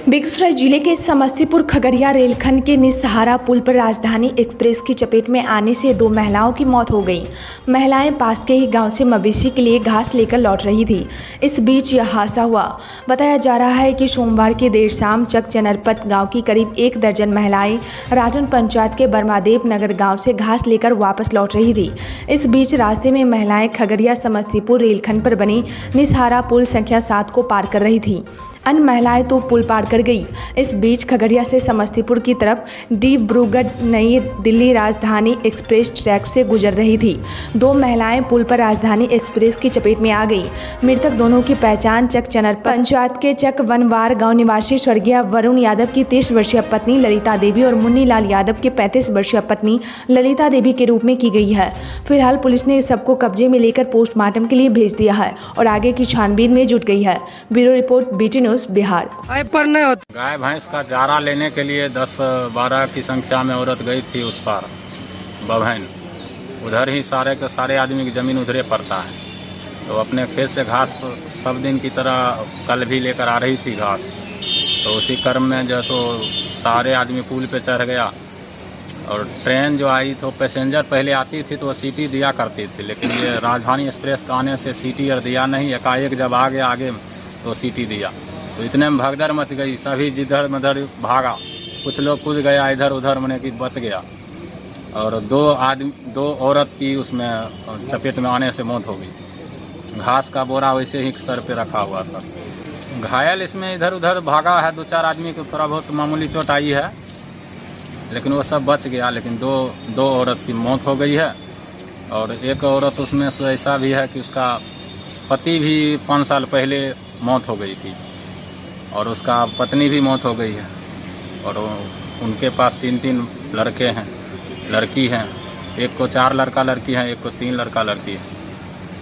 बेगूसराय जिले के समस्तीपुर खगड़िया रेलखंड के निस्सहारा पुल पर राजधानी एक्सप्रेस की चपेट में आने से दो महिलाओं की मौत हो गई। महिलाएं पास के ही गांव से मवेशी के लिए घास लेकर लौट रही थी। इस बीच यह हादसा हुआ। बताया जा रहा है कि सोमवार की देर शाम चक चनरपत गांव की करीब 1 दर्जन महिलाएं राटन पंचायत के बर्मादेव नगर गाँव से घास लेकर वापस लौट रही थी। इस बीच रास्ते में महिलाएं खगड़िया समस्तीपुर रेलखंड पर बनी निस्सहारा पुल संख्या 7 को पार कर रही थी। अन्य महिलाएं तो पुल पार कर गई। इस बीच खगड़िया से समस्तीपुर की तरफ डिब्रूगढ़ नई दिल्ली राजधानी एक्सप्रेस ट्रैक से गुजर रही थी। दो महिलाएं पुल पर राजधानी एक्सप्रेस की चपेट में आ गई। मृतक दोनों की पहचान चक चनरपत पंचायत के चक वनवार गांव निवासी स्वर्गीय वरुण यादव की 30 वर्षीय पत्नी ललिता देवी और मुन्नी लाल यादव की 35 वर्षीय पत्नी ललिता देवी के रूप में की गई है। फिलहाल पुलिस ने सबको कब्जे में लेकर पोस्टमार्टम के लिए भेज दिया है और आगे की छानबीन में जुट गई है। Bureau report BT news Bihar. गाय भैंस का चारा लेने के लिए 10-12 की संख्या में औरत गई थी उस पार बभैन। उधर ही सारे के सारे आदमी की जमीन उधरे पड़ता है, तो अपने खेत से घास सब दिन की तरह कल भी लेकर आ रही थी घास। तो उसी क्रम में जैसो सारे आदमी पुल पे चढ़ गया और ट्रेन जो आई तो पैसेंजर पहले आती थी तो वो सीटी दिया करती थी, लेकिन ये राजधानी एक्सप्रेस का आने से सीटी और दिया नहीं। एकाएक जब आ गया आगे तो सीटी दिया, तो इतने में भगदड़ मच गई। सभी जिधर मधर भागा, कुछ लोग कूद गया इधर उधर, मने कि बच गया। और दो औरत की उसमें चपेट में आने से मौत हो गई। घास का बोरा वैसे ही सर पे रखा हुआ था। घायल इसमें इधर उधर भागा है, 2-4 आदमी को थोड़ा बहुत मामूली चोट आई है, लेकिन वो सब बच गया। लेकिन दो औरत की मौत हो गई है। और एक औरत उसमें से ऐसा भी है कि उसका पति भी 5 साल पहले मौत हो गई थी और उसका पत्नी भी मौत हो गई है। और उनके पास 3 लड़के हैं, लड़की हैं। एक को 4 लड़का लड़की हैं, एक को 3 लड़का लड़की है।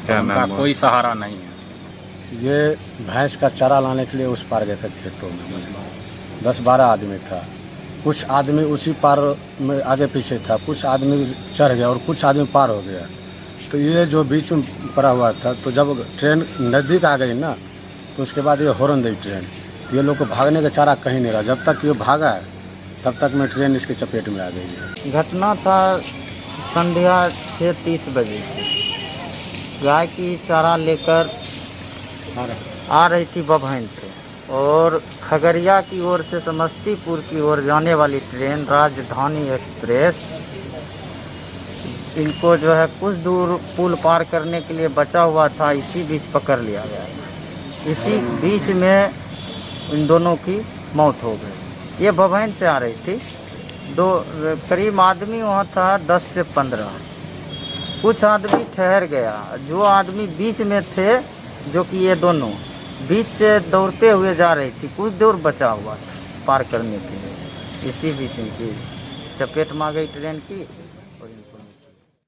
तो उनका कोई सहारा नहीं है। ये भैंस का चारा लाने के लिए उस पार गए थे खेतों में। 10-12 आदमी था। कुछ आदमी उसी पार में आगे पीछे था, कुछ आदमी चढ़ गया और कुछ आदमी पार हो गया। तो ये जो बीच में पड़ा हुआ था, तो जब ट्रेन नज़दीक आ गई ना, तो उसके बाद ये हॉर्न दी ट्रेन। ये लोग को भागने का चारा कहीं नहीं रहा। जब तक ये भागा है तब तक में ट्रेन इसके चपेट में आ गई है। घटना था संध्या 6:30 बजे से। गाय की चारा लेकर आ रही थी बभैन से, और खगड़िया की ओर से समस्तीपुर की ओर जाने वाली ट्रेन राजधानी एक्सप्रेस इनको जो है कुछ दूर पुल पार करने के लिए बचा हुआ था। इसी बीच पकड़ लिया गया। इसी बीच में इन दोनों की मौत हो गई। ये बभैन से आ रही थी। करीब आदमी वहाँ था 10 से 15। कुछ आदमी ठहर गया। जो आदमी बीच में थे, जो कि ये दोनों बीच से दौड़ते हुए जा रही थी, कुछ दूर बचा हुआ था पार करने के लिए। इसी बीच इनकी चपेट में आ गई ट्रेन की और